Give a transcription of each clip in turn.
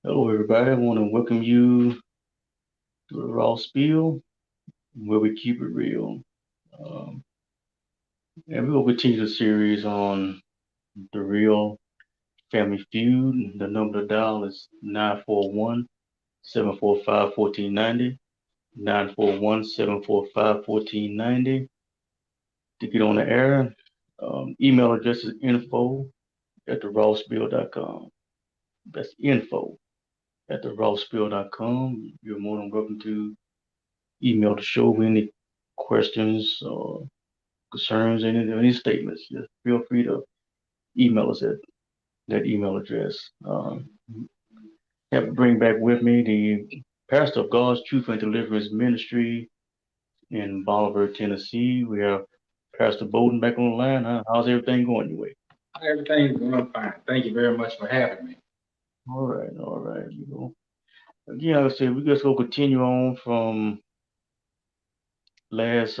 Hello, everybody. I want to welcome you to the Raw Spiel, where we keep it real. Um, and we will continue the series on the real family feud. The number to dial is 941-745-1490. 941-745-1490 to get on the air. Email address is info at therawspiel.com. That's info at therawspiel.com. You're more than welcome to email the show with any questions or concerns, any statements. Just feel free to email us at that email address. Have to bring back with me the pastor of God's Truth and Deliverance Ministry in Bolivar, Tennessee. We have Pastor Bowden back on the line. How's everything going your way? Everything's going fine. Thank you very much for having me. All right, all right. Again, like I said, we just go continue on from last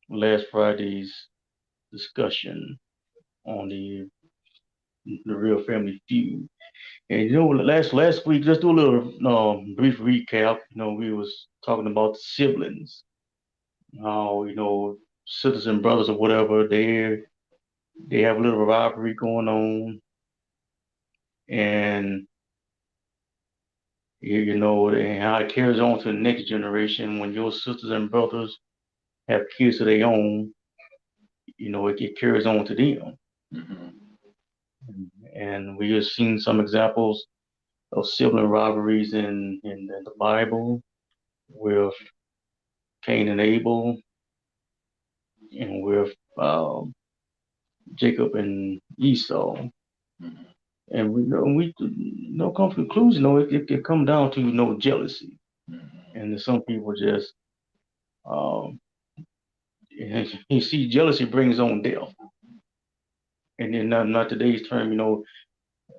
last Friday's discussion on the real family feud. And last week, let's do a little brief recap. We was talking about the siblings, how sisters and brothers or whatever, they have a little rivalry going on, and and how it carries on to the next generation when your sisters and brothers have kids of their own. It carries on to them, Hmm. and we have seen some examples of sibling rivalries in the Bible with Cain and Abel, and with Jacob and Esau. Hmm. And we come to the conclusion, it come down to no jealousy. Hmm. And some people just, um, you see, jealousy brings on death. And then not today's term,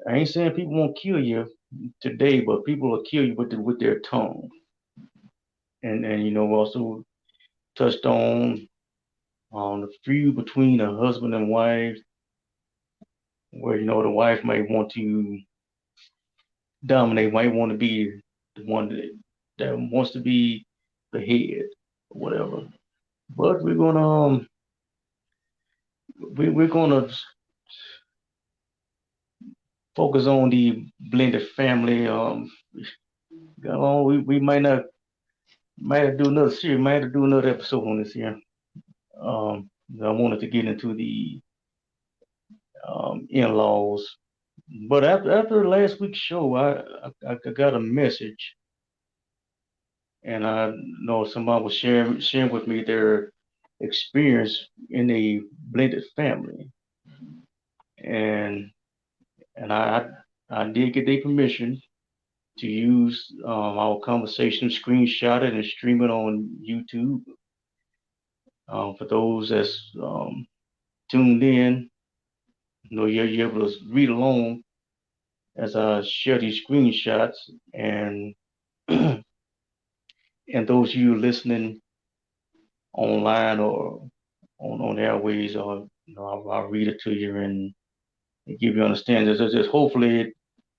I ain't saying people won't kill you today, but people will kill you with their tongue. And also touched on the feud between a husband and wife, where the wife might want to dominate, might want to be the one that wants to be the head or whatever. But we're gonna focus on the blended family. We might have to do another series, might have to do another episode on this here. I wanted to get into the in-laws, but after last week's show, I got a message, and I know somebody was sharing with me their experience in a blended family, and and I did get their permission to use our conversation, screenshot it, and stream it on YouTube. For those that's tuned in, you're able to read along as I share these screenshots, and and those of you listening online or on airways, or I'll read it to you and give you understanding. Just hopefully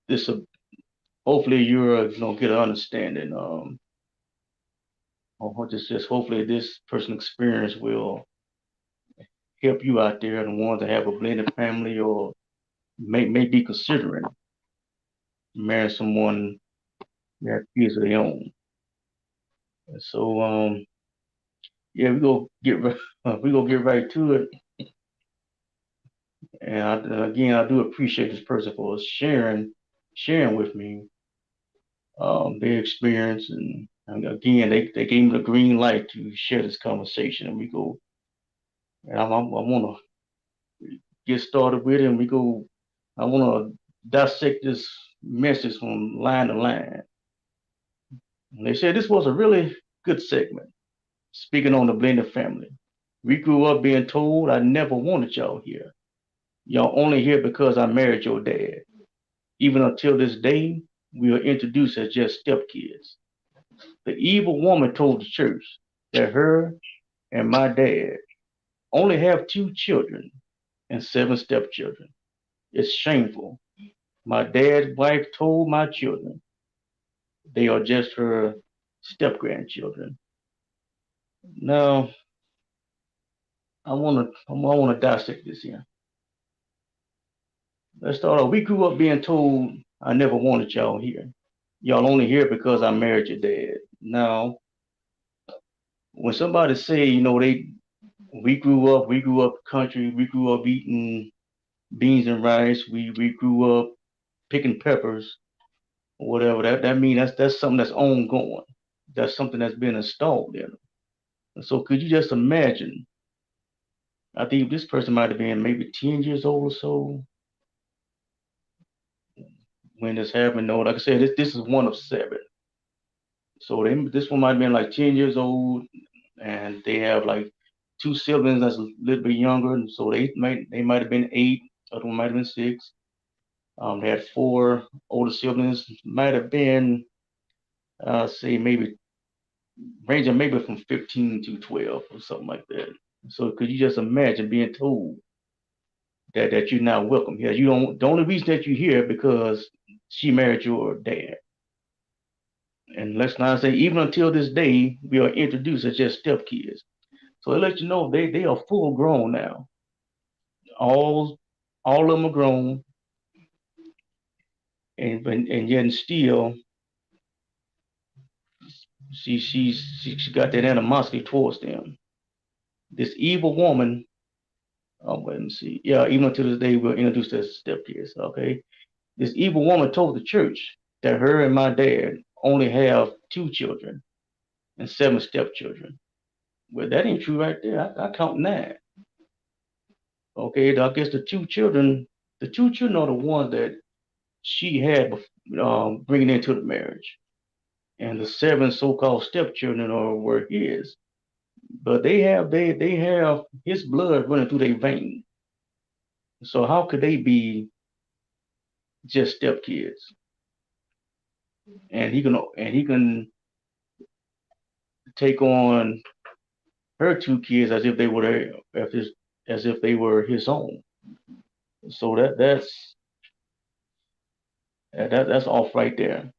this hopefully you're get an understanding. Or just hopefully this personal experience will help you out there, and the ones that have a blended family or may be considering marrying someone that has kids of their own. And so yeah, we go get right to it. And again, I do appreciate this person for sharing with me their experience, and again they gave me the green light to share this conversation, and we go. And I want to get started with it, and we go. I want to dissect this message from line to line. And they said this was a really good segment, speaking on the blended family. We grew up being told I never wanted y'all here. Y'all only here because I married your dad. Even until this day, we are introduced as just stepkids. The evil woman told the church that her and my dad only have two children and seven stepchildren. It's shameful. My dad's wife told my children they are just her step grandchildren. Now, I want to dissect this here. Let's start off. We grew up being told I never wanted y'all here. Y'all only here because I married your dad. Now, when somebody say, we grew up country, we grew up eating beans and rice, we grew up picking peppers, or whatever. That means that's something that's ongoing. That's something that's been installed in them. So could you just imagine? I think this person might have been maybe 10 years old or so when this happened. No, like I said, this is one of seven. So this one might have been like 10 years old, and they have like two siblings that's a little bit younger, and so they might have been eight, other one might have been six. They had four older siblings, might have been say maybe ranging maybe from 15 to 12 or something like that. So could you just imagine being told that you're not welcome here? You don't. The only reason that you're here because she married your dad. And let's not say even until this day we are introduced as just stepkids. So it lets you know they are full grown now. All all of them are grown, and yet still she got that animosity towards them. This evil woman. Oh, wait, let me see. Yeah, even to this day we're introduced as stepkids. Okay, this evil woman told the church that her and my dad only have two children and seven stepchildren. Well, that ain't true right there. I count nine. Okay, I guess the two children are the ones that she had bringing into the marriage, and the seven so-called stepchildren were his. But they have his blood running through their veins. So how could they be just stepkids? And he can take on her two kids as if they were as if they were his own. So that's off right there.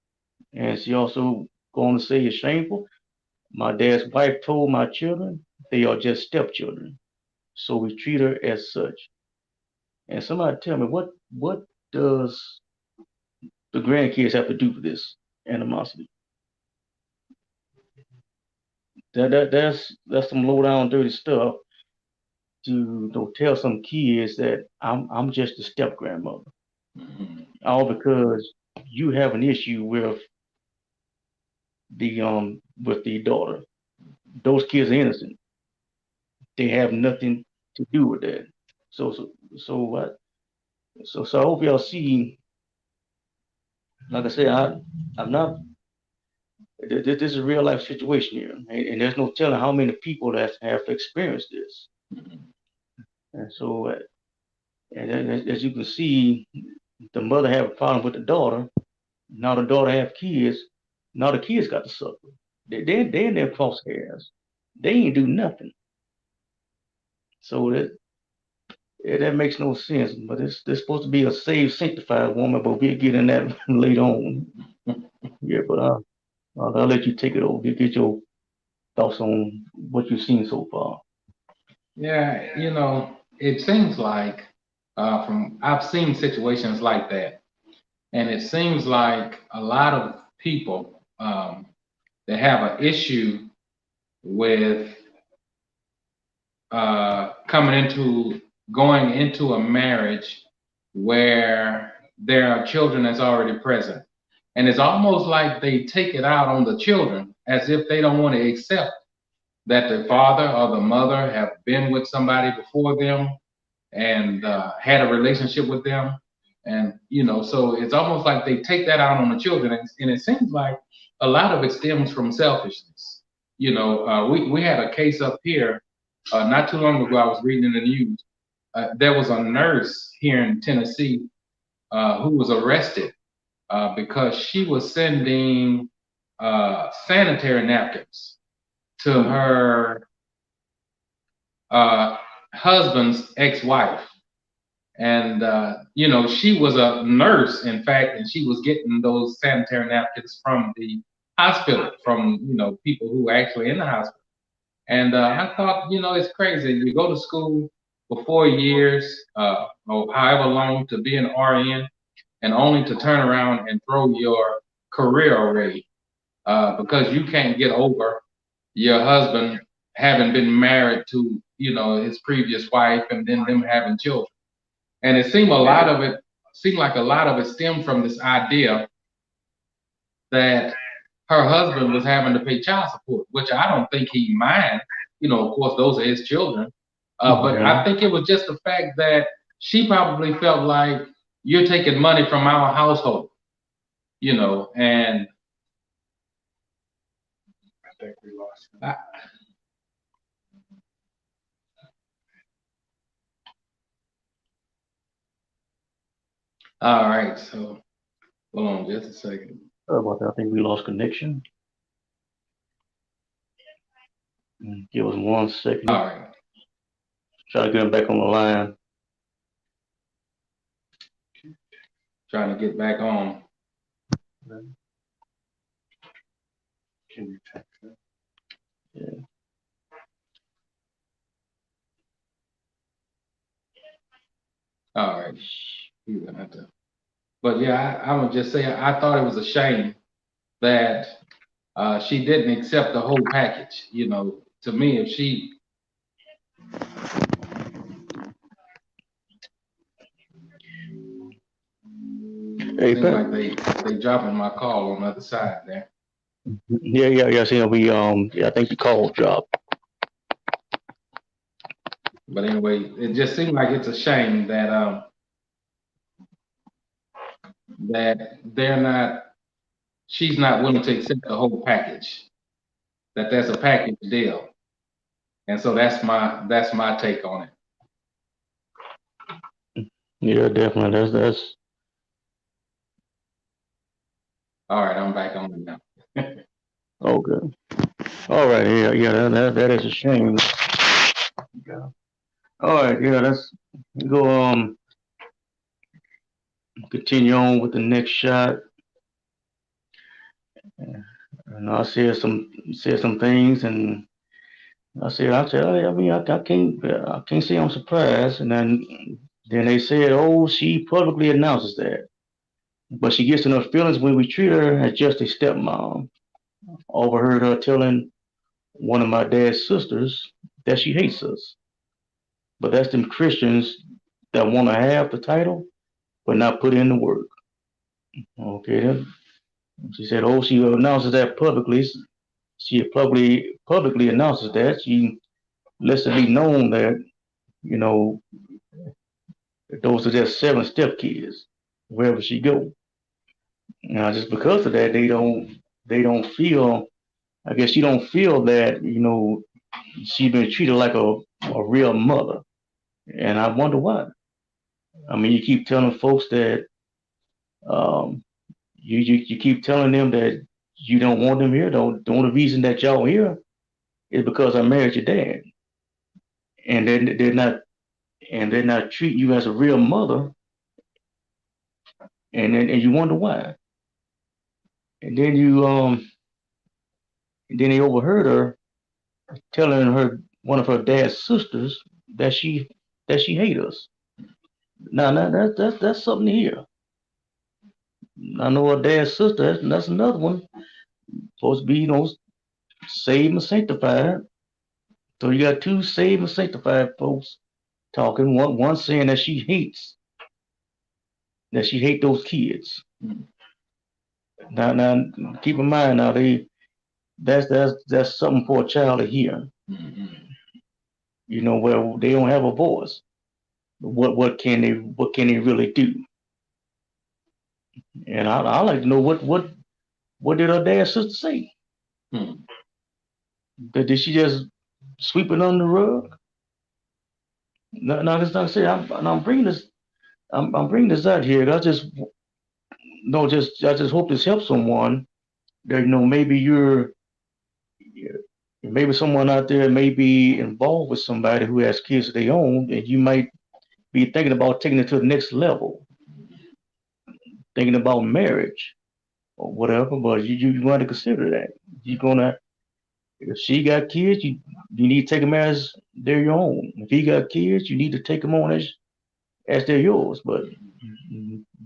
And she also going to say it's shameful. My dad's wife told my children they are just stepchildren, so we treat her as such. And somebody tell me what does the grandkids have to do with this animosity? That's some low down dirty stuff to tell some kids that I'm just a step grandmother, Mhm. all because you have an issue with the daughter. Those kids are innocent. They have nothing to do with that. So so so what? So I hope y'all see. Like I said, I'm not. This is a real life situation here, and there's no telling how many people that have experienced this. Mhm. And so, and as you can see, the mother have a problem with the daughter. Now the daughter have kids. Now the kids got to suffer. They in their crosshairs. They ain't do nothing. So that makes no sense. But it's supposed to be a saved, sanctified woman. But we'll get in that later on. Yeah, but I'll let you take it over. Get your thoughts on what you've seen so far. Yeah, it seems like from I've seen situations like that, and it seems like a lot of people that have an issue with coming into going into a marriage where there are children that's already present. And it's almost like they take it out on the children as if they don't want to accept that the father or the mother have been with somebody before them and had a relationship with them. And, so it's almost like they take that out on the children. And it seems like a lot of it stems from selfishness. We had a case up here not too long ago. I was reading in the news. There was a nurse here in Tennessee who was arrested because she was sending sanitary napkins to Hmm. her uh, husband's ex-wife. And you know, she was a nurse, in fact, and she was getting those sanitary napkins from the hospital, from you know people who were actually in the hospital. And I thought, you know, it's crazy. You go to school for 4 years, or however long, to be an RN, and only to turn around and throw your career away because you can't get over your husband having been married to, you know, his previous wife, and then them having children. And it seemed a lot of it seemed like a lot of it stemmed from this idea that her husband was having to pay child support, which I don't think he mind. You know, of course, those are his children. But I Yeah. think it was just the fact that she probably felt like you're taking money from our household, you know. And I think we lost him. All right, so hold on just a second. About that, I think we lost connection. Give us 1 second. All right, Try to get him back on the line. trying to get back on. Can you text her? Yeah. All right, you're gonna have to. But yeah, I would just say I thought it was a shame that she didn't accept the whole package. You know, to me, if she Hey, seemed Pat. like they dropping my call on the other side there. Yeah. See, yeah, I think the call dropped. But anyway, it just seemed like it's a shame that they're not. She's not willing to accept the whole package. That there's a package deal, and so that's my take on it. Yeah, definitely. That's All right, I'm back on it now. okay. All right. Yeah. That is a shame. Yeah. All right. Yeah. Let's go. Continue on with the next shot. And I said some things, and I said, I mean, I can't say I'm surprised. And then they said, oh, she publicly announces that, but she gets in her feelings when we treat her as just a stepmom. Overheard her telling one of my dad's sisters that she hates us, but that's them Christians that want to have the title but not put in the work. Okay, then she said, oh, she announces that publicly. She publicly announces that she lets it be known that you know those are just seven stepkids wherever she go. Now, just because of that, they don't feel. I guess she don't feel that she's been treated like a real mother, and I wonder why. I mean, you keep telling folks that um, you keep telling them that you don't want them here. The only reason that y'all here is because I married your dad, and they're not treating you as a real mother, and you wonder why. And then they overheard her telling her one of her dad's sisters that she hate us. Now that's something to hear. I know her dad's sister. That's another one supposed to be saved and sanctified. So you got two saved and sanctified folks talking. One saying that she hate those kids. Now keep in mind now that's something for a child to hear. Mm-hmm. Where they don't have a voice. What can they really do? And I like to know what did her dad's sister say? Hmm. Did she just sweep it under the rug? No, that's not say. I'm bringing this. I'm bringing this out here. I just no, just I just hope this helps someone. That maybe someone out there may be involved with somebody who has kids of their own, and you might be thinking about taking it to the next level, thinking about marriage or whatever. But you want to consider that. You're gonna if she got kids, you need to take them as they're your own. If he got kids, you need to take them on as they're yours. But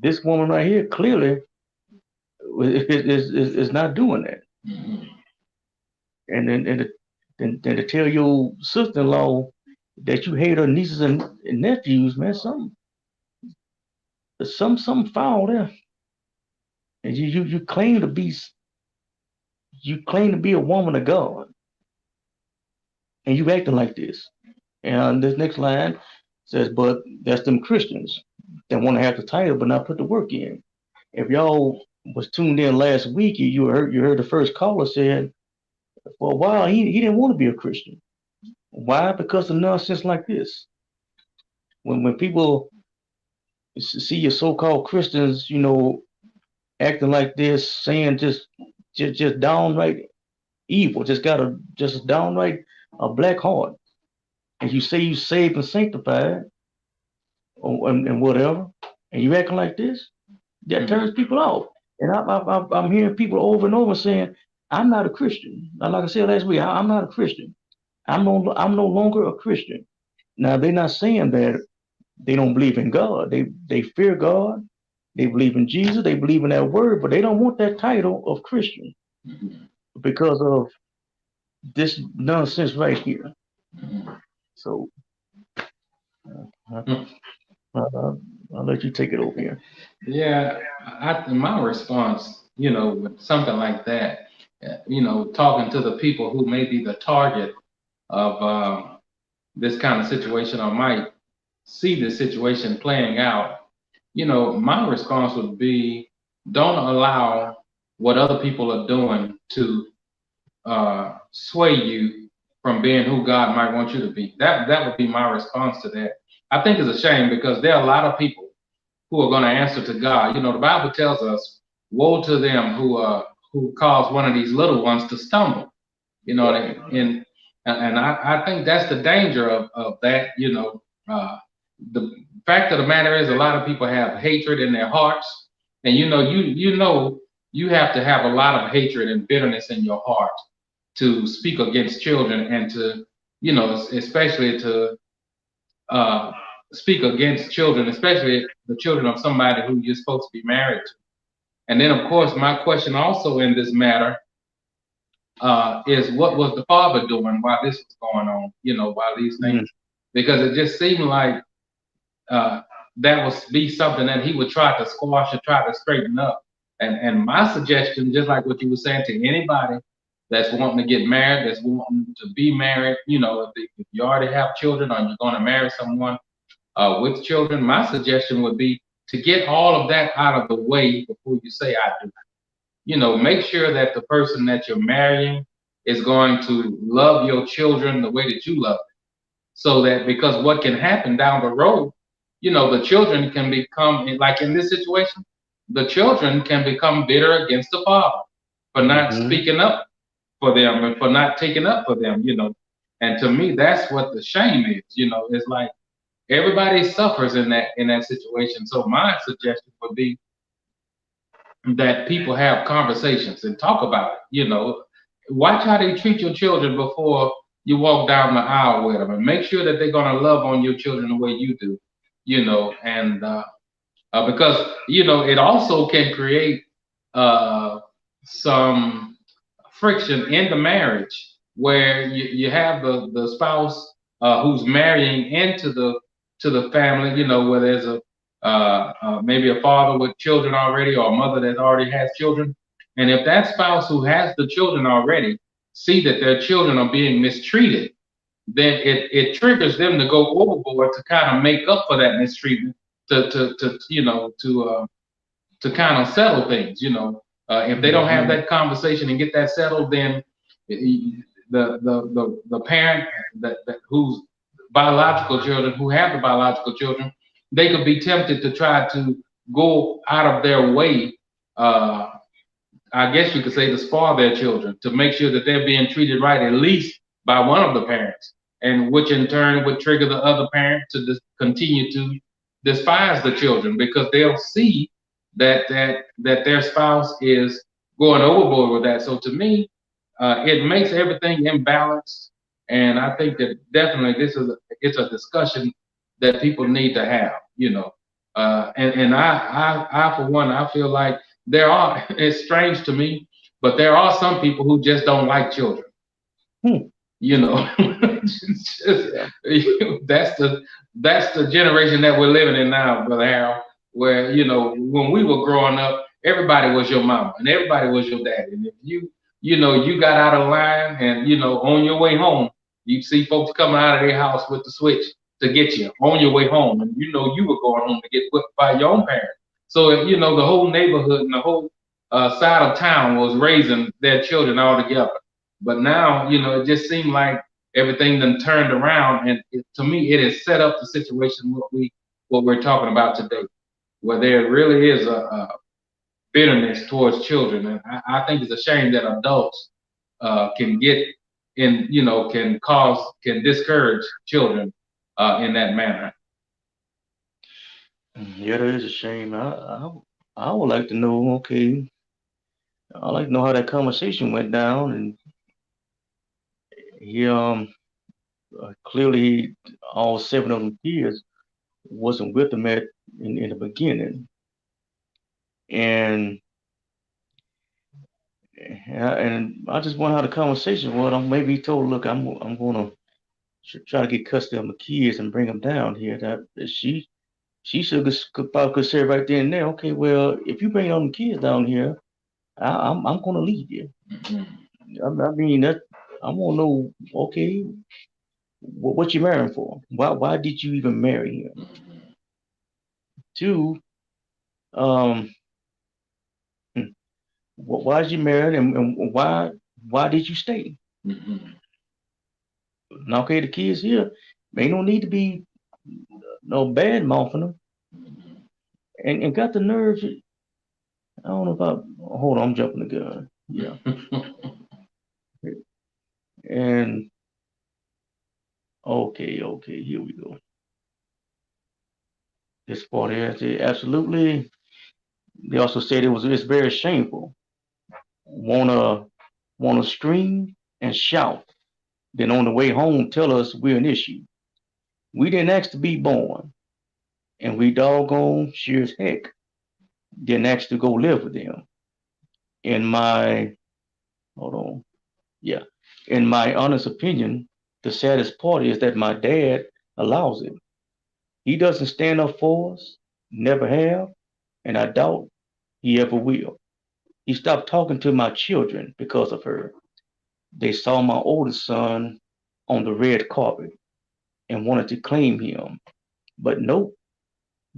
this woman right here clearly is not doing that. And then to tell your sister-in-law that you hate her nieces and nephews, man, some foul there. And you claim to be a woman of God, and you acting like this. And this next line says, but that's them Christians that want to have the title but not put the work in. If y'all was tuned in last week, you heard the first caller said for a while he didn't want to be a Christian. Why? Because of nonsense like this. When people see your so-called Christians, acting like this, saying just downright evil, just downright a black heart, and you say you saved and sanctified, and whatever, and you acting like this, that turns people off. And I'm hearing people over and over saying, "I'm not a Christian." Now, like I said last week, I'm not a Christian. I'm no longer a Christian. Now they're not saying that they don't believe in God. They fear God. They believe in Jesus. They believe in that word, but they don't want that title of Christian because of this nonsense right here. So uh, I'll let you take it over here. Yeah, my response, with something like that, talking to the people who may be the target of this kind of situation or might see this situation playing out, my response would be don't allow what other people are doing to sway you from being who God might want you to be. That would be my response to that. I think it's a shame because there are a lot of people who are going to answer to God. The Bible tells us, "Woe to them who cause one of these little ones to stumble." And I think that's the danger of that. The fact of the matter is, a lot of people have hatred in their hearts, and you have to have a lot of hatred and bitterness in your heart to speak against children and to especially to uh, speak against children, especially the children of somebody who you're supposed to be married to. And then, of course, my question also in this matter is what was the father doing while this was going on, while these things, Mm, because it just seemed like uh, that would be something that he would try to squash or try to straighten up. And my suggestion, just like what you were saying to anybody that's wanting to get married, that's wanting to be married, if you already have children or you're going to marry someone with children, my suggestion would be to get all of that out of the way before you say I do. Make sure that the person that you're marrying is going to love your children the way that you love them. So that because what can happen down the road, the children can become, like in this situation, the children can become bitter against the father for not mm-hmm. speaking up for them and for not taking up for them. And to me, that's what the shame is. It's like everybody suffers in that situation. So my suggestion would be that people have conversations and talk about it. Watch how they treat your children before you walk down the aisle with them, and make sure that they're gonna love on your children the way you do. And because it also can create some friction in the marriage where you have the spouse who's marrying into the family, where there's a maybe a father with children already or a mother that already has children. And if that spouse who has the children already see that their children are being mistreated, then it triggers them to go overboard to kind of make up for that mistreatment, to kind of settle things. If they don't have Mm-hmm. that conversation and get that settled, then the parent that whose biological children who have the biological children, they could be tempted to try to go out of their way. I guess you could say to spoil their children, to make sure that they're being treated right, at least by one of the parents. and which in turn would trigger the other parent to continue to despise the children because they'll see that their spouse is going overboard with that. So to me, it makes everything imbalanced, and I think that definitely it's a discussion that people need to have. And I for one, I feel like there are. It's strange to me, but there are some people who just don't like children. Hmm. You know, it's just, Yeah. that's the generation that we're living in now, brother Harold. Where when we were growing up, everybody was your mama and everybody was your daddy, and if you got out of line, and on your way home, you see folks coming out of their house with the switch to get you on your way home, and you were going home to get whipped by your own parents. So the whole neighborhood and the whole side of town was raising their children all together. But now, it just seemed like everything then turned around, and to me, it has set up the situation what we're talking about today, where there really is a bitterness towards children, and I think it's a shame that adults can get in, can discourage children in that manner. Yeah, that is a shame. I would like to know. Okay, I'd like to know how that conversation went down, and he clearly all seven of them kids wasn't with him in the beginning, and and I just wonder how the conversation was. Maybe he told, look, I'm gonna try to get custody of my kids and bring them down here. That she should could probably could say right then and there, okay, well, if you bring all the kids down here, I'm gonna leave you. Mhm. I mean that I want to know, okay, what you marrying for? Why did you even marry him? Mhm. Two, um, hmm, why did you marry and why did you stay? Mhm. Now, okay, the kids here, ain't no need to be no bad mouthing them, Mhm. and got the nerve. I don't know about. Hold on, I'm jumping the gun. Yeah, and okay, here we go. This part here, absolutely. They also said it's very shameful. Wanna wanna scream and shout. Then on the way home tell us we're an issue. We didn't ask to be born, and we doggone sure as heck didn't ask to go live with them. In my hold on, yeah, in my honest opinion, the saddest part is that my dad allows it. He doesn't stand up for us, never have, and I doubt he ever will. He stopped talking to my children because of her. They saw my oldest son on the red carpet and wanted to claim him. But nope,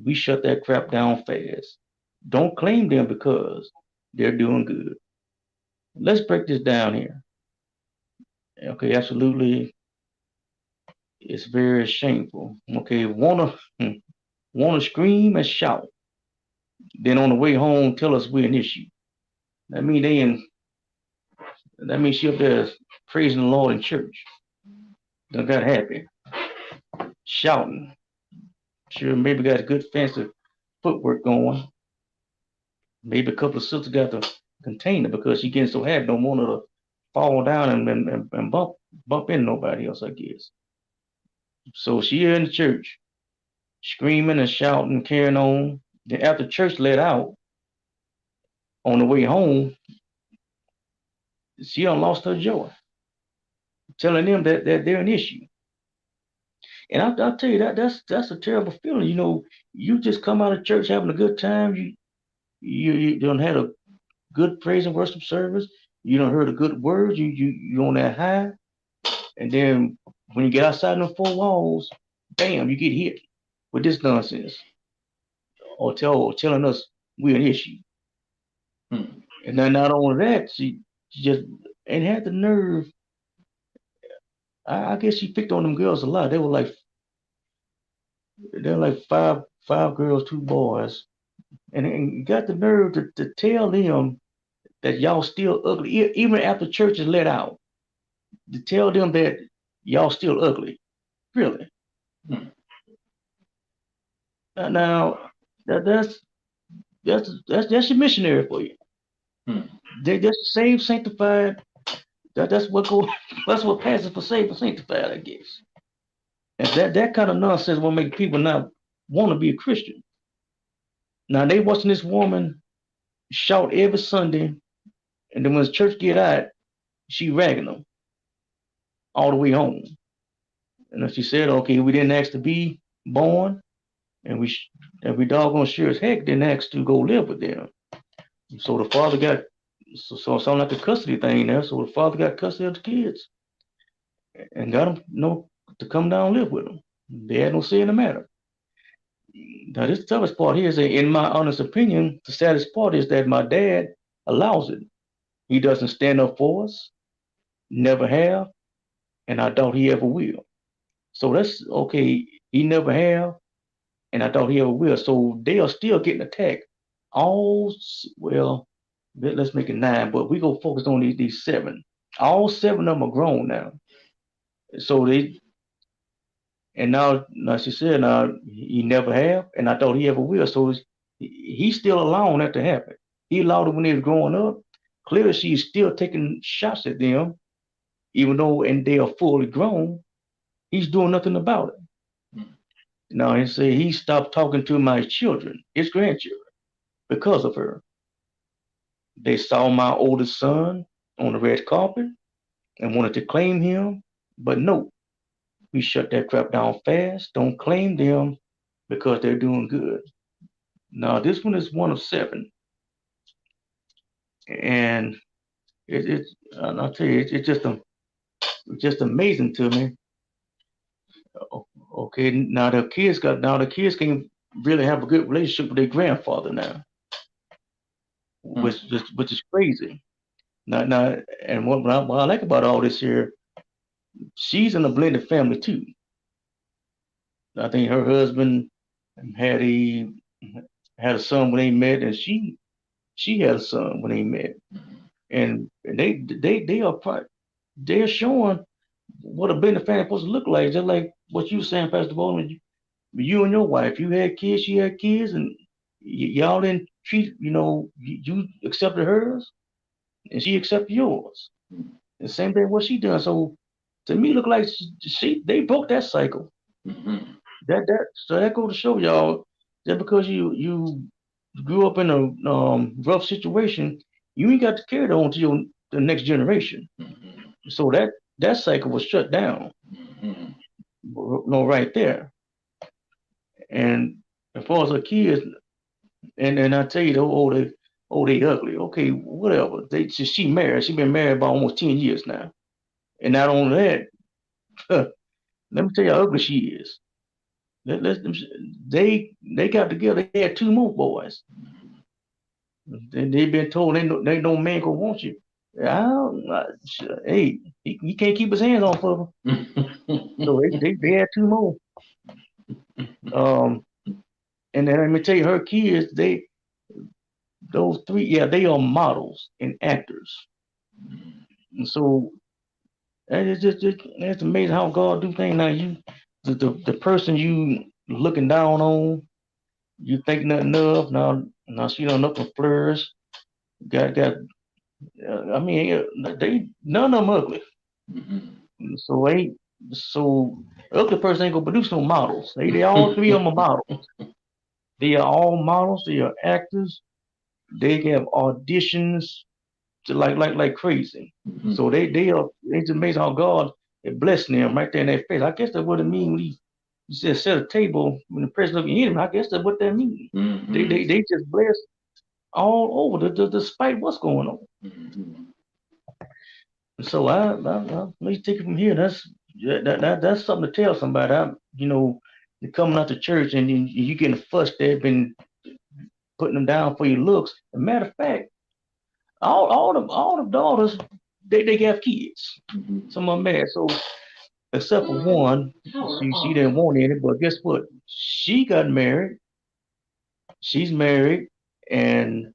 we shut that crap down fast. Don't claim them because they're doing good. Let's break this down here. Okay, absolutely. It's very shameful. Okay, wanna scream and shout. Then on the way home tell us we're an issue. That mean they in that means she up there praising the Lord in church. Done got happy, shouting. Sure, maybe got a good fancy footwork going. Maybe a couple of sisters got to contain her because she getting so happy, don't want her to fall down and bump into nobody else, I guess. So she in the church, screaming and shouting, carrying on. Then after church let out, on the way home, she done lost her joy, telling them that they're an issue. And I'll tell you that's a terrible feeling. You just come out of church having a good time. You done had a good praise and worship service. You done heard a good word. You on that high. And then when you get outside the four walls, bam, you get hit with this nonsense or telling us we're an issue. Mhm. And then not only that, she just and had the nerve. I guess she picked on them girls a lot. They were like five girls, two boys, and got the nerve to tell them that y'all still ugly, even after church is let out. To tell them that Y'all still ugly, really. mm, Now that, that's your missionary for you. mm, They're saved, sanctified. That's what go. That's what passes for saved and sanctified, I guess. And that kind of nonsense will make people not want to be a Christian. Now they watching this woman shout every Sunday, and then when the church get out, she ragging them all the way home. And then she said, "Okay, we didn't ask to be born, and we doggone sure as heck didn't ask to go live with them." So the father got so it sounded like a custody thing there. So the father got custody of the kids and got them, to come down and live with them. They had no say in the matter. Now this toughest part here is that, in my honest opinion, the saddest part is that my dad allows it. He doesn't stand up for us, never have, and I doubt he ever will. So that's okay. He never have, and I doubt he ever will. So they are still getting attacked. All well, let's make it nine, but we go focus on these seven. All seven of them are grown now. So they and now she said now he never have, and I thought he ever will. So he's still allowing that to happen. He allowed it when they was growing up. Clearly, she's still taking shots at them, even though and they are fully grown. He's doing nothing about it. mm, Now he said he stopped talking to my children, his grandchildren, because of her. They saw my oldest son on the red carpet and wanted to claim him, but no, we shut that crap down fast. Don't claim them because they're doing good. Now this one is one of seven, and it's I'll tell you, it's just amazing to me. Okay, now the kids can really have a good relationship with their grandfather now, mm, which is crazy. Now, and what I like about all this here, she's in a blended family too. I think her husband had a had a son when they met, and she had a son when they met, and they are they're showing what a blended family supposed to look like, just like what you were saying, Pastor Bowman. You and your wife, you had kids, she had kids, and y'all didn't treat, you accepted hers, and she accepted yours. The same thing what she done. So to me, look like they broke that cycle. mm, So that goes to show y'all, just because you grew up in a rough situation, you ain't got to carry that on to the next generation. mm, So that cycle was shut down, mm, no, right there. And as far as her kids, and I tell you, they ugly. Okay, whatever. She married. She been married about almost 10 years now. And not only that, let me tell you how ugly she is. Let them, they got together. They had two more boys. They've been told they no man gonna want you. Hey, he can't keep his hands off of her. So they had two more. Um, and then let me tell you, her kids, those three, yeah, they are models and actors. And so it's amazing how God do things. Now the person you looking down on, you think nothing of. Now she done up and flourish. Got. I mean, they none of them ugly. mm, So so ugly person ain't gonna produce no models. They all three of them are models. They are all models. They are actors. They have auditions to like crazy. mm, So they are. It's amazing how God is blessing them right there in their face. I guess that's what it means when he said set a table when the president looking at him. I guess that's what that means. mm, They just blessed all over despite what's going on. mm, So let me take it from here. That's something to tell somebody. You're coming out to church and you getting fussed. They've been putting them down for your looks. As a matter of fact, all the daughters they have kids. mm, Some of them married. So except for one, she didn't want any. But guess what? She got married. She's married, and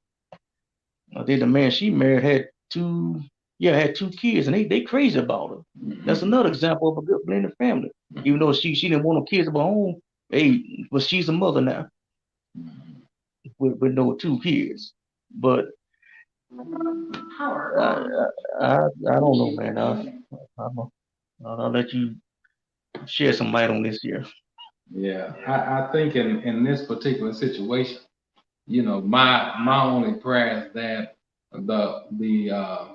I think the man she married had two. Yeah, had two kids, and they crazy about her. That's Mhm. another example of a good blended family. Even though she didn't want no kids of her own, hey, but she's a mother now Mhm. with no two kids. But I I don't know, man. I'll, I'll let you shed some light on this here. Yeah, I think in this particular situation, my only prayer is that the the uh,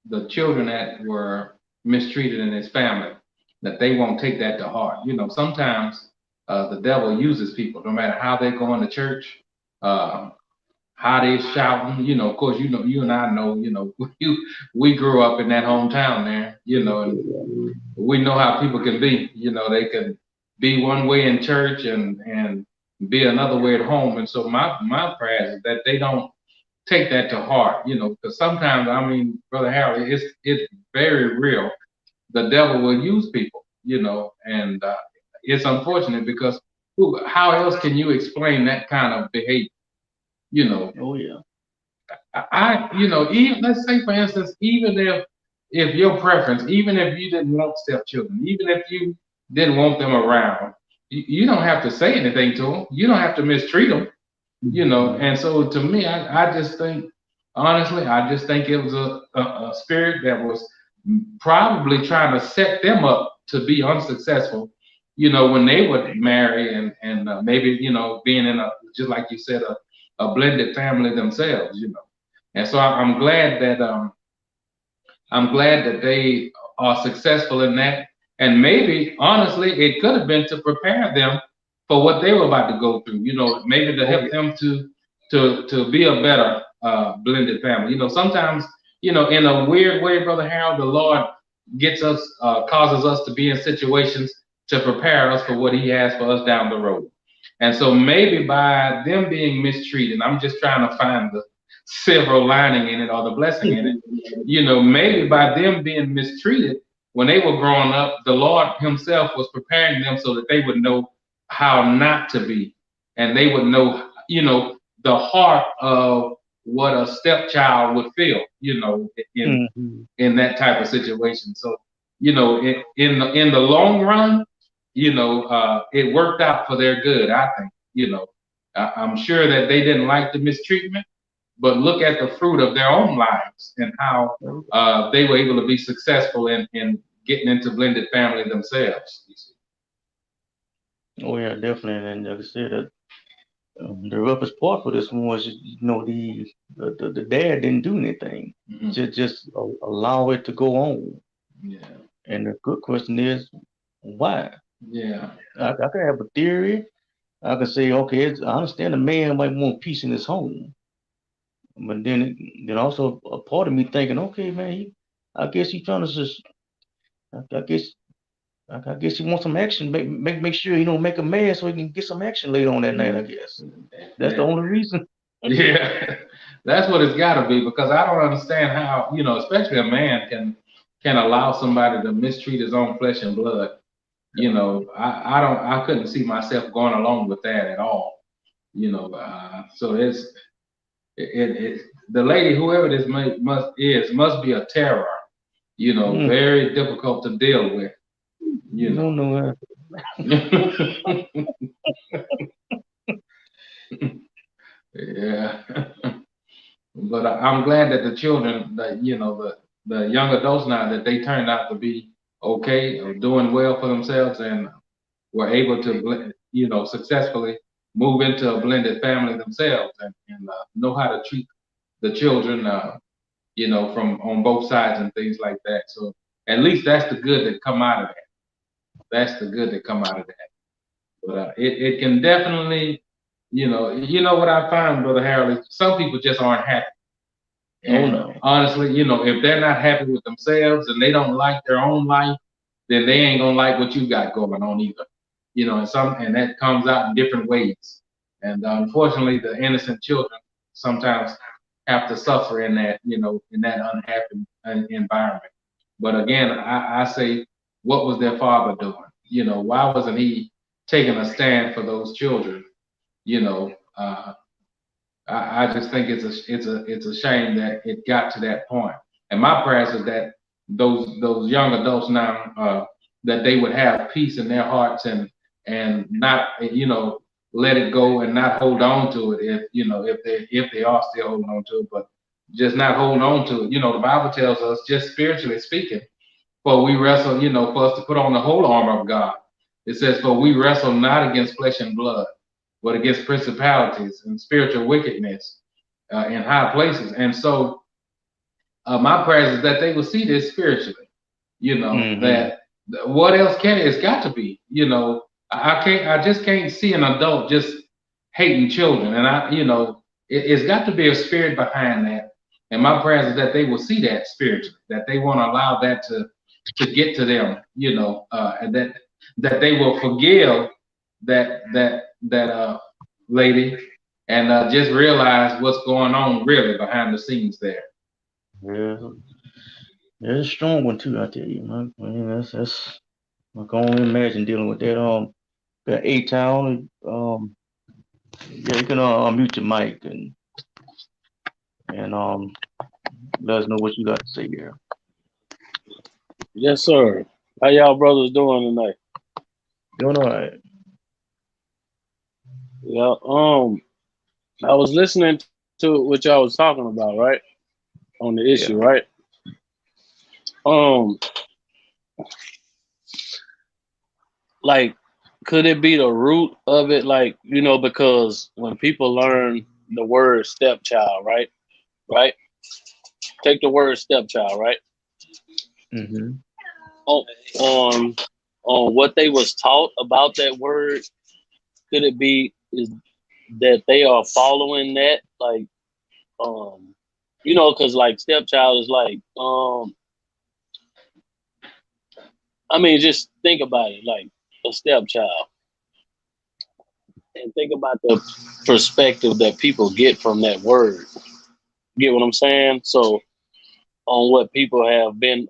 the children that were mistreated in his family, that they won't take that to heart. Sometimes the devil uses people, no matter how they're going to church, uh, how they shouting. Of course, you and I know, we grew up in that hometown there, and we know how people can be. They can be one way in church and be another way at home. And so my prayer is that they don't take that to heart, because sometimes, I mean, Brother Harry, it's very real. The devil will use people, and it's unfortunate because how else can you explain that kind of behavior? You know, Oh yeah. even let's say for instance, even if your preference, even if you didn't want stepchildren, even if you didn't want them around, you don't have to say anything to them. You don't have to mistreat them. Mhm. And so to me, I just think, honestly, I just think it was a spirit that was probably trying to set them up to be unsuccessful, when they would marry and maybe, being in a, just like you said, a blended family themselves, And so I'm glad that they are successful in that. And maybe, honestly, it could have been to prepare them for what they were about to go through. Maybe to Oh help yeah. them to be a better blended family. Sometimes, in a weird way, Brother Harold, the Lord gets us, causes us to be in situations to prepare us for what He has for us down the road. And so maybe by them being mistreated, I'm just trying to find the silver lining in it or the blessing in it. Maybe by them being mistreated when they were growing up, the Lord Himself was preparing them so that they would know how not to be, and they would know, the heart of what a stepchild would feel, in Mhm. in that type of situation. So, in the long run, it worked out for their good. I think, I'm sure that they didn't like the mistreatment, but look at the fruit of their own lives and how they were able to be successful in getting into blended family themselves. You see. Oh yeah, definitely. And like I said, the roughest part for this one was, the dad didn't do anything. Mhm. Just allow it to go on. Yeah, And the good question is, why? yeah, I could have a theory. I could say, okay, I understand the man might want peace in his home, but then also a part of me thinking, okay, man, I guess he's trying to just, I guess, I guess he wants some action. Make sure he don't make a mess so he can get some action later on that night. I guess that's the yeah, only reason. yeah. That's what it's got to be because I don't understand how, especially a man can allow somebody to mistreat his own flesh and blood. I couldn't see myself going along with that at all. So it the lady, whoever this must be a terror. Mm, Very difficult to deal with. You no, know. no. Yeah. But I'm glad that the children, that the young adults now, that they turned out to be okay, or doing well for themselves, and were able to successfully move into a blended family themselves, and know how to treat the children, from on both sides and things like that. So at least that's the good that come out of that. That's the good that come out of that. But it can definitely, what I find, Brother Harold, is some people just aren't happy. Oh And no. honestly, if they're not happy with themselves and they don't like their own life, then they ain't gonna like what you got going on either. And that comes out in different ways. And unfortunately, the innocent children sometimes have to suffer in that unhappy environment. But again, I say, what was their father doing? Why wasn't he taking a stand for those children? I just think it's a shame that it got to that point. And my prayers is that those young adults now that they would have peace in their hearts and not let it go and not hold on to it if they are still holding on to it, but just not hold on to it. The Bible tells us, just spiritually speaking, for we wrestle, for us to put on the whole armor of God. It says, for we wrestle not against flesh and blood, but against principalities and spiritual wickedness in high places. And so my prayers is that they will see this spiritually. Mm-hmm. That what else can it? It's got to be. I can't. I just can't see an adult just hating children, and it's got to be a spirit behind that. And my prayers is that they will see that spiritually, that they won't allow that to get to them. And that they will forgive that lady and just realize what's going on really behind the scenes there. Yeah, yeah, it's a strong one too. I tell you, man. I mean, that's I can only imagine dealing with that. That A town. Yeah, you can unmute your mic and let us know what you got to say here. Yes, sir. How y'all brothers doing tonight? Doing all right. Yeah. I was listening to what y'all was talking about, right? On the issue, Yeah. right? Um, like, could it be the root of it? Like, because when people learn the word stepchild, right? Right? Take the word stepchild, right? Mm-hmm. On on on what they was taught about that word, could it be is that they are following that, like, um, because like stepchild is like, I mean, just think about it, like a stepchild, and think about the perspective that people get from that word. Get what I'm saying? So, on what people have been,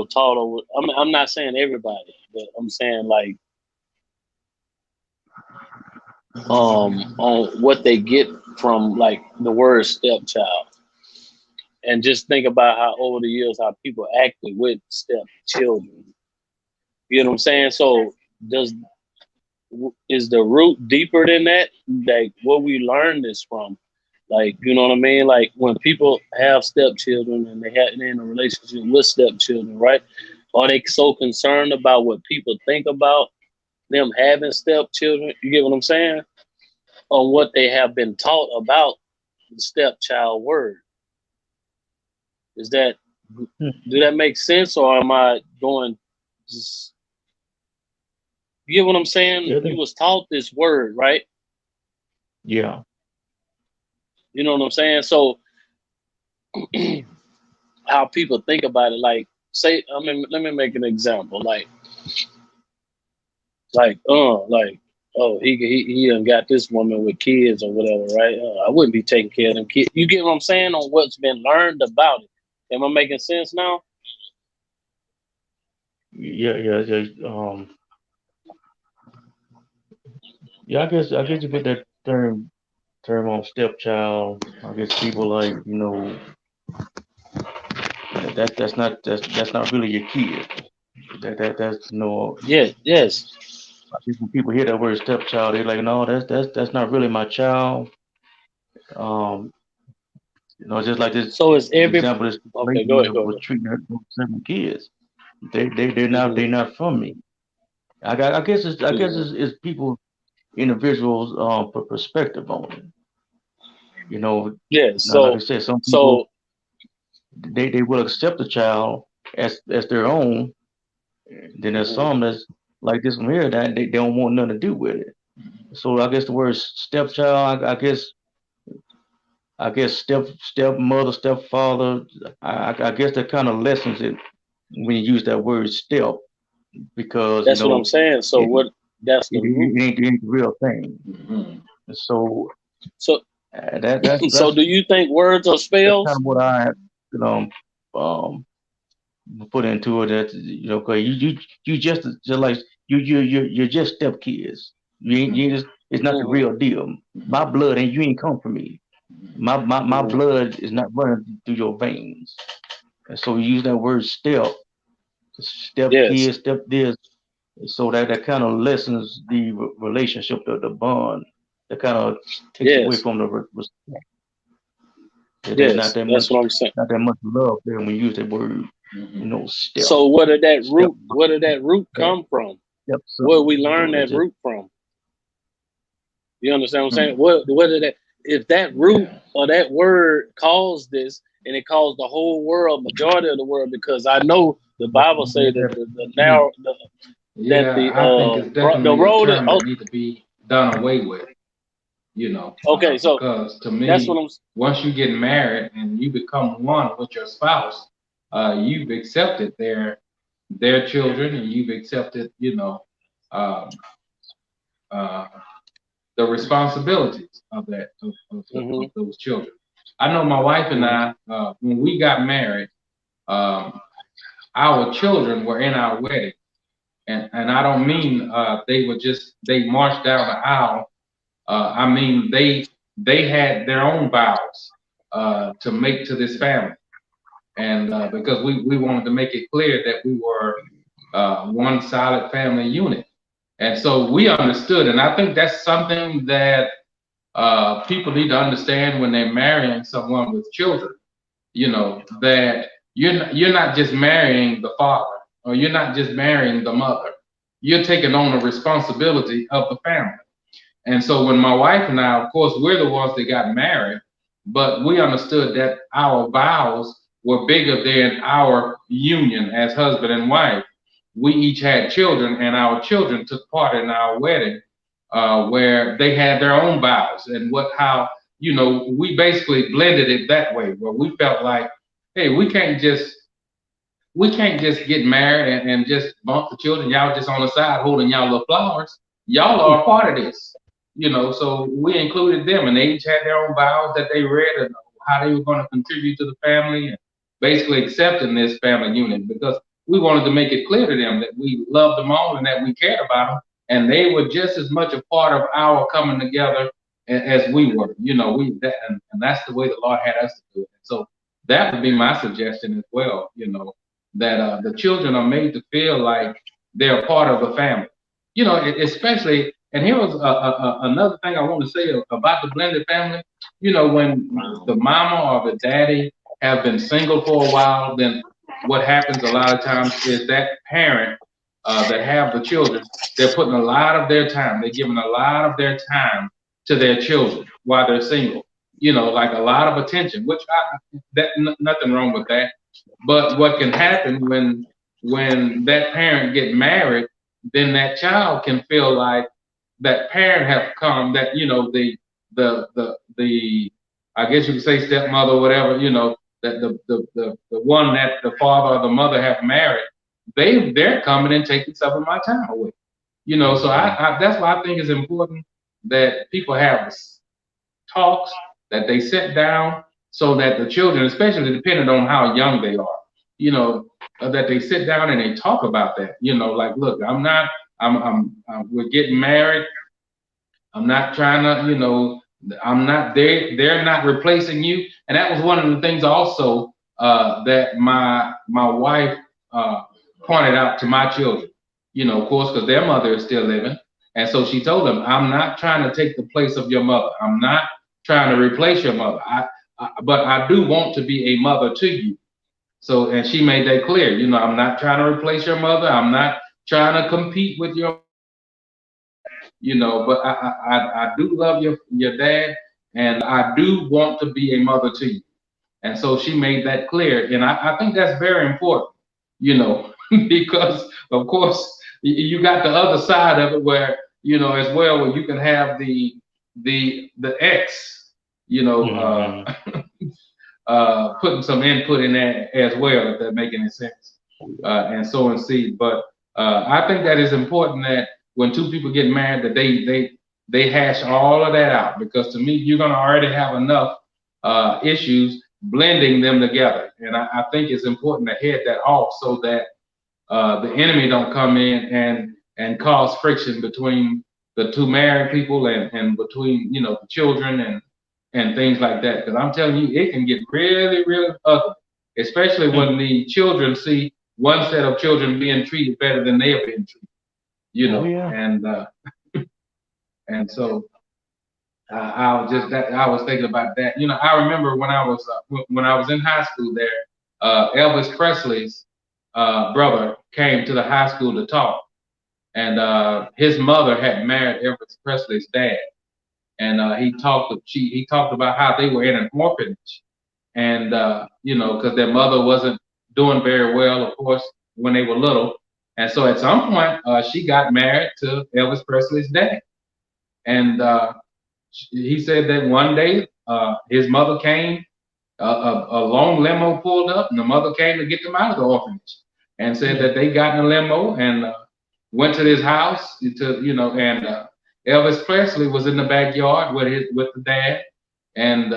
taught over. I'm not saying everybody, but I'm saying like, on what they get from like the word stepchild, and just think about how over the years how people acted with stepchildren. You know what I'm saying? So, does is the root deeper than that? Like, where we learn this from? Like, you know what I mean? Like, when people have stepchildren and they're in a relationship with stepchildren, right? Are they so concerned about what people think about them having stepchildren? You get what I'm saying? On what they have been taught about the stepchild word. Is that Do that make sense, or am I going? Just, you get what I'm saying? Yeah. You was taught this word, right? Yeah. You know what I'm saying? So how people think about it, like, say, I mean, let me make an example, like, oh, he done got this woman with kids or whatever, right? I wouldn't be taking care of them kids. You get what I'm saying on what's been learned about it. Am I making sense now? Yeah. Yeah. Yeah. Yeah. I guess you put that term on stepchild. I guess people like that's not really your kid. That's Yes, yes. when people hear that word stepchild, they're like, no, that's not really my child. Um, just like So is this every example, this lady okay? Go ahead, go was ahead. treating her 7 kids. They're not Hmm. they're not from me. I guess it's people individuals perspective on it. You know, Yeah. now like I So, said, some people so they will accept the child as their own. Then there's mhm. some that's like this one here that they don't want nothing to do with it. So I guess the word stepchild, I guess stepmother, stepfather, I guess that kind of lessens it when you use that word step because That's what I'm saying. So it what? That's the root. it ain't the real thing. Mhm. So So, that that's so that's do you think words are that's kind spells? of what I you know um put into it. That 'cause you just like you're just stepkids. You ain't just it's not the Hmm. real deal. My blood and you ain't come from me. My Hmm. blood is not running through your veins. And so you use that word step Yes, kid, step this. So that kind of lessens the relationship, the bond. That kind of takes away yes, from the there's yes. That's what I'm saying. not that much love there when you use that word. Hmm. Step, So where did that step, root? Where did that root step, come from? step Where son. we learn So it that just root from? You understand what I'm saying? Hmm. What did that? If that root Yeah. or that word caused this, and it caused the whole world, majority of the world, because I know the Bible say that the mm, narrow that Yeah, I think it's the definitely a road is term that need to be done away with, okay. So because to that's what me, I'm. once you get married and you become one with your spouse, you've accepted their children, and you've accepted, um, uh, the responsibilities of Hmm. of those children. I know my wife and mm, I, when we got married, um, our children were in our wedding, and I don't mean they marched down the aisle. I mean they had their own vows to make to this family, and because we wanted to make it clear that we were one solid family unit, and so we understood, and I think that's something that people need to understand when they're marrying someone with children. That you're not just marrying the father, or you're not just marrying the mother. You're taking on the responsibility of the family. And so when my wife and I, of course, we're the ones that got married, but we understood that our vows were bigger than our union as husband and wife. We each had children, and our children took part in our wedding, where they had their own vows and how we basically blended it that way, where we felt like, hey, we can't just get married and just bump the children. Y'all just on the side holding y'all little flowers. Y'all are a part of this, So we included them, and they each had their own vows that they read and how they were going to contribute to the family, and basically accepting this family unit because we wanted to make it clear to them that we loved them all and that we cared about them, and they were just as much a part of our coming together as we were. And that's the way the Lord had us to do it. So that would be my suggestion as well. That the children are made to feel like they're part of the family. Especially, and here was another thing I want to say about the blended family. When the mama or the daddy have been single for a while, then what happens a lot of times is that parent that have the children, they're putting a lot of their time, they're giving a lot of their time to their children while they're single. Like a lot of attention, which nothing wrong with that. But what can happen when that parent get married, then that child can feel like that parent have come, that the I guess you could say stepmother or whatever, that the one that the father or the mother have married, they're coming and taking some of my time away. So mm, that's why I think it's important that people have talks, that they sit down so that the children, especially depending on how young they are, you know, that they sit down and they talk about that. Like, look, we're getting married. I'm not trying to, I'm not, they're not replacing you. And that was one of the things also that my wife uh, pointed out to my children, of course, because their mother is still living. And so she told them, I'm not trying to take the place of your mother. I'm not trying to replace your mother. But I do want to be a mother to you. So, and she made that clear, I'm not trying to replace your mother. I'm not trying to compete with your but I do love your dad, and I do want to be a mother to you. And so she made that clear, and I think that's very important, because of course you got the other side of it where as well, where you can have the ex, you know, mm, putting some input in there as well, if that make any sense, and sowing seed. But I think that is important that when two people get married, that they hash all of that out, because to me, you're gonna already have enough issues blending them together, and I think it's important to head that off so that the enemy don't come in and cause friction between the two married people, and between the children and things like that. Because I'm telling you, it can get really really ugly especially Hmm. when the children see one set of children being treated better than they have been treated, Oh yeah. and so I was thinking about that. I remember when I was in high school there, Elvis Presley's brother came to the high school to talk, and his mother had married Elvis Presley's dad, and he talked about how they were in an orphanage, and because their mother wasn't doing very well, of course, when they were little, and so at some point she got married to Elvis Presley's dad, and he said that one day his mother came, a long limo pulled up, and the mother came to get them out of the orphanage, and said Hmm. that they got in a limo and went to his house and Elvis Presley was in the backyard with the dad, and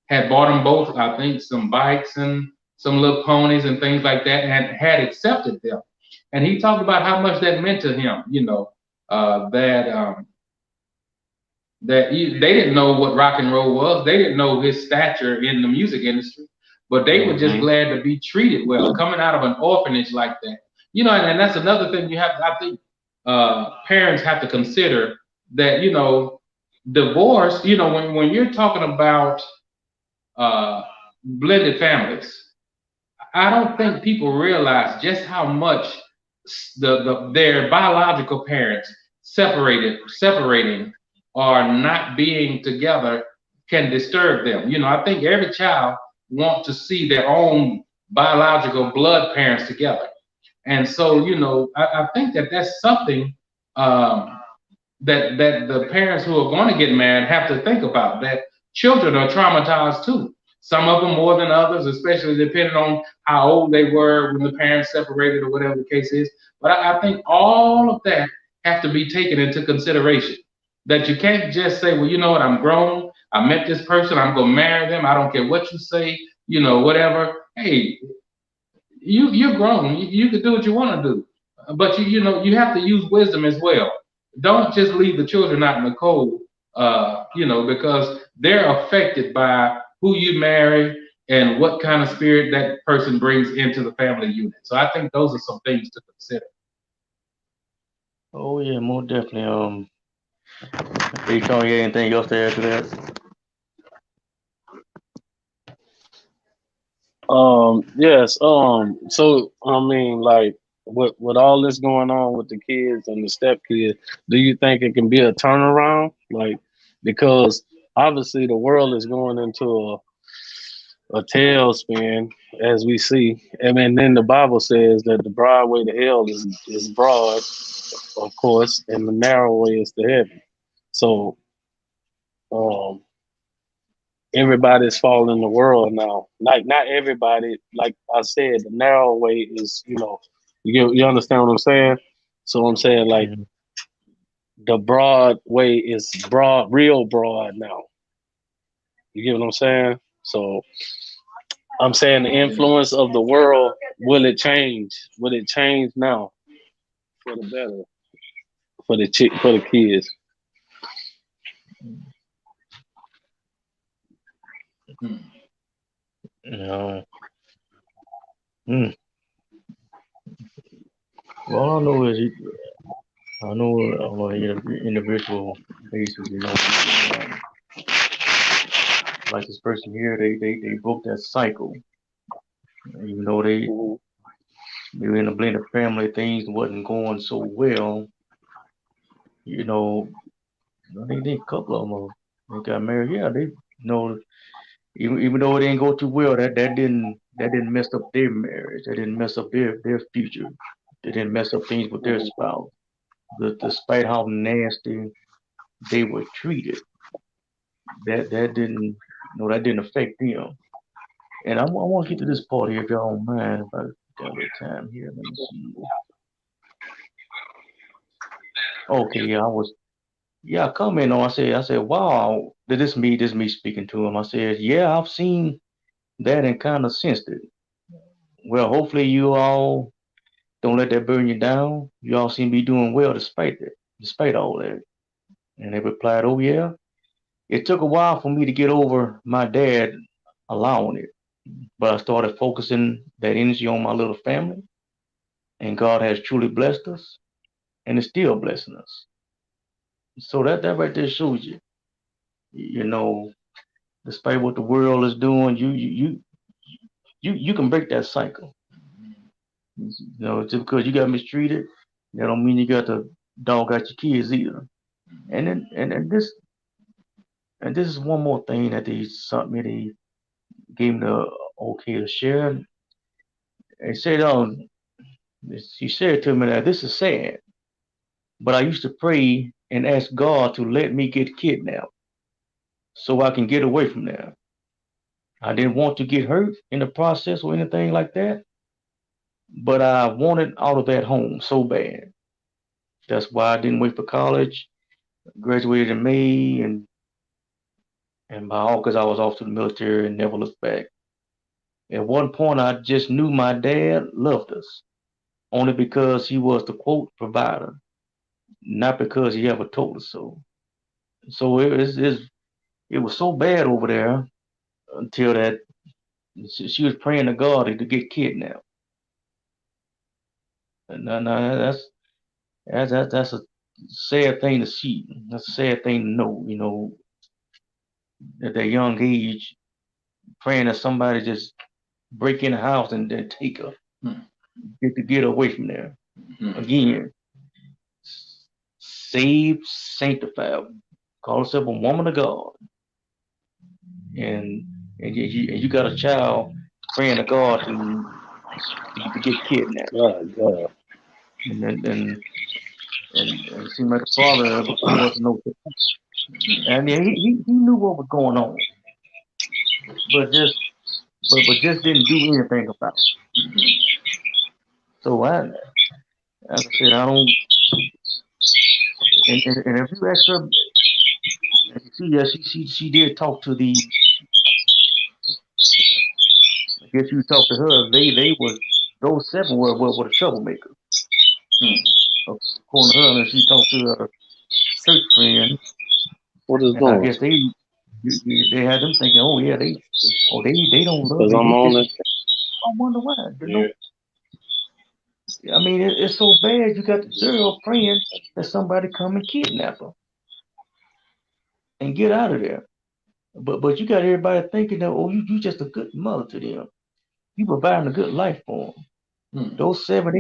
had bought them both, I think, some bikes and some little ponies and things like that, and had accepted them. And he talked about how much that meant to him, that they didn't know what rock and roll was. They didn't know his stature in the music industry, but they were just Hmm. glad to be treated well, coming out of an orphanage like that. And that's another thing I think parents have to consider that, divorce, when you're talking about uh, blended families, I don't think people realize just how much their biological parents separating or not being together can disturb them. I think every child wants to see their own biological blood parents together, and so I think that that's something um, that the parents who are going to get married have to think about, that children are traumatized too. Some of them more than others, especially depending on how old they were when the parents separated or whatever the case is. But I think all of that have to be taken into consideration. That you can't just say, well, you know what, I'm grown. I met this person. I'm going to marry them. I don't care what you say, whatever. Hey, you're grown. You can do what you want to do, but you have to use wisdom as well. Don't just leave the children out in the cold, because they're affected by who you marry and what kind of spirit that person brings into the family unit. So I think those are some things to consider. Oh yeah, more definitely. Hey Tony, you got anything else to add to that? Yes. So I mean, like, with all this going on with the kids and the step kids, do you think it can be a turnaround? Like, because obviously the world is going into a tailspin as we see. I mean, then the Bible says that the broad way to hell is broad, of course, and the narrow way is to heaven. So, um, everybody's falling in the world now. Like, not everybody. Like I said, the narrow way is, you understand what I'm saying. So I'm saying, like, Hmm. the broad way is broad, real broad now. You get what I'm saying? So I'm saying the Yeah. influence of the world, will it change? Will it change now for the better for the kids? Hmm. No. Hmm. Well, all I know is I know on an individual basis, like this person here, they broke that cycle. Even though Hmm. they were in a blended family, things wasn't going so well. You know, they a couple of them they got married. Yeah, even though it didn't go too well, that didn't mess up their marriage. That didn't mess up their future. They didn't mess up things with their Hmm. spouse. Despite how nasty they were treated, that didn't that didn't affect them. And I want to get to this part here, if y'all don't mind. If I got a little time here, let me see. Okay, yeah, I comment on. I said, wow, this me speaking to him. I said, yeah, I've seen that and kind of sensed it. Well, hopefully you all don't let that burn you down. You all seem to be doing well despite all that. And they replied, oh yeah, it took a while for me to get over my dad allowing it. But I started focusing that energy on my little family, and God has truly blessed us, and is still blessing us. So that right there shows you, you know, despite what the world is doing, you can break that cycle. You know, just because you got mistreated, that don't mean you got to dog out your kids either. And then and this is one more thing that they sent me. They gave me the okay to share. They said, she said to me that this is sad, but I used to pray and ask God to let me get kidnapped so I can get away from there. I didn't want to get hurt in the process or anything like that, but I wanted out of that home so bad. That's why I didn't wait for college. Graduated in May, and by August I was off to the military and never looked back. At one point, I just knew my dad loved us only because he was the quote provider, not because he ever told us so. So it was so bad over there until that she was praying to God to get kidnapped. And now that's a sad thing to see. That's a sad thing to know. At that young age, praying that somebody just break in the house and then take her, Hmm. get away from there. Hmm. Again, saved, sanctified, call herself a woman of God, and and you got a child praying to God to get kidnapped, God, God. and then and it seemed like the father was no, and yeah, he knew what was going on, but just didn't do anything about it. So as I said, I don't, and if you ask her, and you see, yeah, she did talk to the, I guess you talked to her, they was, those seven were the troublemakers. Hmm. According to her, and she talked to her church friend, What is and I doing? guess they had them thinking, oh yeah, they don't love Because me, I'm they on it. disrespect. I wonder why. Yeah. I mean, it's so bad. You got the girl praying that somebody come and kidnap her and get out of there. But you got everybody thinking that, oh, you just a good mother to them. You providing a good life for them. Hmm. Those seven,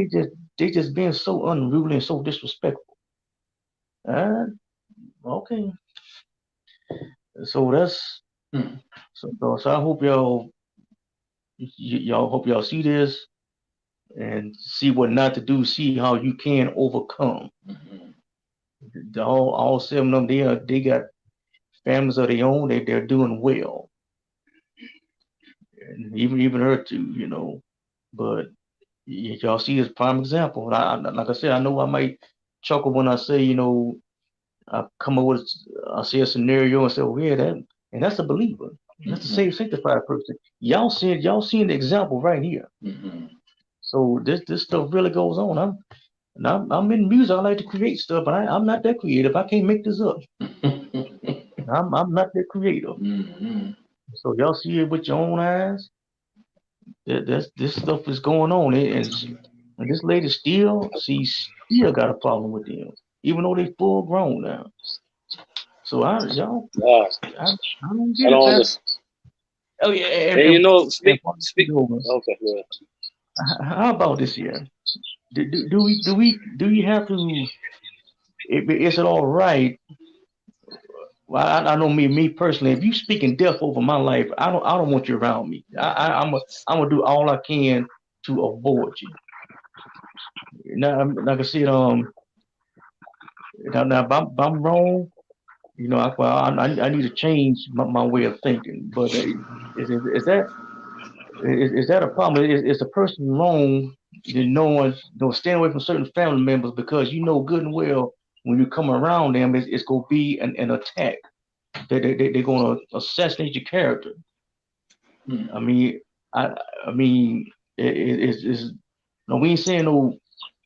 they just being so unruly and so disrespectful. Uh, okay, so that's Hmm. so I hope y'all hope y'all see this and see what not to do. See how you can overcome. Hmm. All seven of them, they got families of their own. They're doing well, and even her too. But y'all see this prime example. And like I said, I know I might chuckle when I say, I come up with, I see a scenario and say, oh yeah, and that's a believer. That's a Hmm. saved, sanctified person. Y'all seeing the example right here. Hmm. So this stuff really goes on. I'm in music. I like to create stuff, but I'm not that creative. I can't make this up. I'm not that creative. Hmm. So y'all see it with your own eyes. This stuff is going on, and this lady still got a problem with them, even though they full grown now. So God. I don't I get it. don't That understand. oh yeah, And and speak. Okay, good. how about this year? Do we have to? Is it all right? Well, I know me personally. If you speaking death over my life, I don't want you around me. I'm gonna do all I can to avoid you. Now, like I said, now if I'm wrong, I need to change my way of thinking. But is that a problem? Is a person wrong? Knowing, staying away from certain family members because you know good and well when you come around them, it's gonna be an attack. They're gonna assassinate your character. I Hmm. mean, I I mean, it's no, we ain't saying no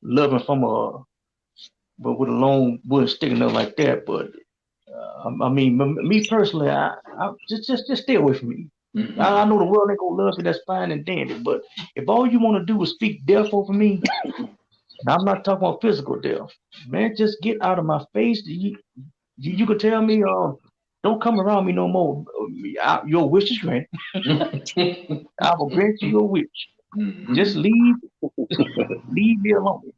loving from a but with a long wood sticking up like that. But I mean, me personally, I just stay away from me. I know the world ain't gonna love you, that's fine and dandy. But if all you want to do is speak death over me, and I'm not talking about physical death, man, just get out of my face. You could tell me, don't come around me no more. Your wish is granted. I will grant you your wish. Just leave me alone.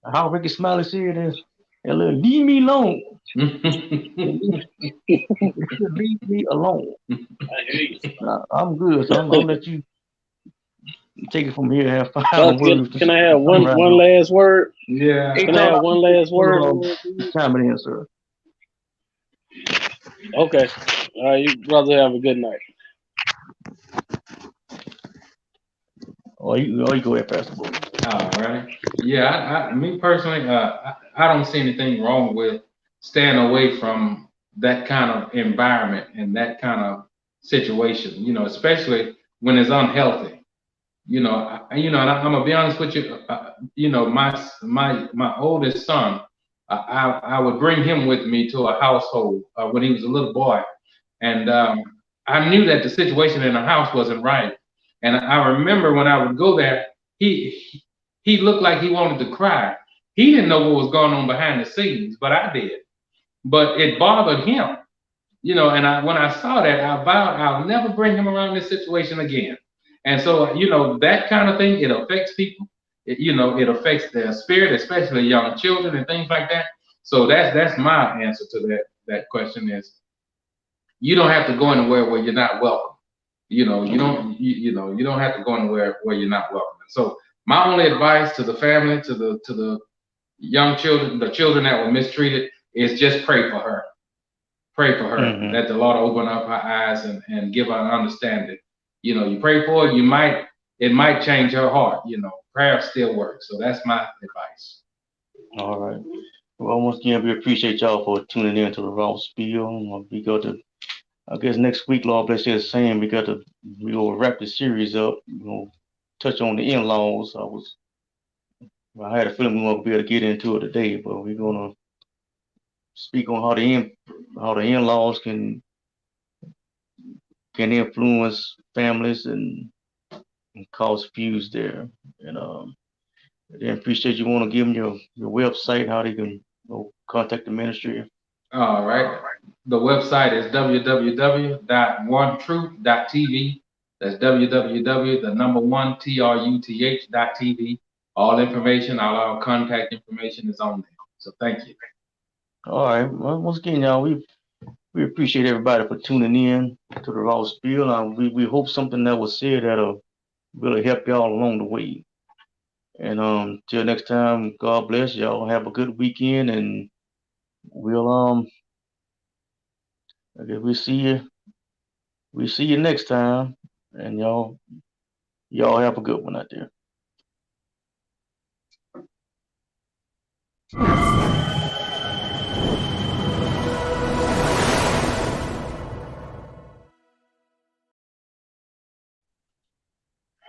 How Ricky Smiley said is, leave me alone. Leave me alone. I'm good. So I'll let you take it from here. Have final words. Can I have one last word? Yeah. Can I have one last word? Time it in, sir. Okay. All right, you brother have a good night. You go ahead, Pastor Boy. All right. Yeah, me personally, I don't see anything wrong with staying away from that kind of environment and that kind of situation. You know, especially when it's unhealthy. You know, and I'm gonna be honest with you. You know, my oldest son, I would bring him with me to a household when he was a little boy, and I knew that the situation in the house wasn't right. And I remember when I would go there, he looked like he wanted to cry. He didn't know what was going on behind the scenes, but I did. But it bothered him, you know. And when I saw that, I vowed I'll never bring him around this situation again. And so, you know, that kind of thing, it affects people. It affects their spirit, especially young children and things like that. So that's my answer to that question is you don't have to go anywhere where you're not welcome. You know, you don't have to go anywhere where you're not welcome. And so my only advice to the family, to the young children, the children that were mistreated, is just pray for her. Pray for her that the Lord open up her eyes and give her an understanding. You know, you pray for it, it might change her heart. You know, prayer still works. So that's my advice. All right. Well, once again, we appreciate y'all for tuning in to the Raw Spiel. We go to, I guess next week, Lord bless you, the same. We will wrap the series up. We're gonna touch on the in-laws. I had a feeling we won't be able to get into it today, but we're gonna speak on how the in-laws can influence families and cause feuds there. And then appreciate you want to give them your website, how they can contact the ministry. All right. The website is www.onetruth.tv. That's www.1truth.tv. All information, all our contact information is on there. So thank you. All right. Well, once again, y'all, we appreciate everybody for tuning in to the Raw Spiel. We hope something that was said that'll really help y'all along the way. And till next time, God bless y'all. Have a good weekend, and we'll I guess we see you. We see you next time, and y'all have a good one out there.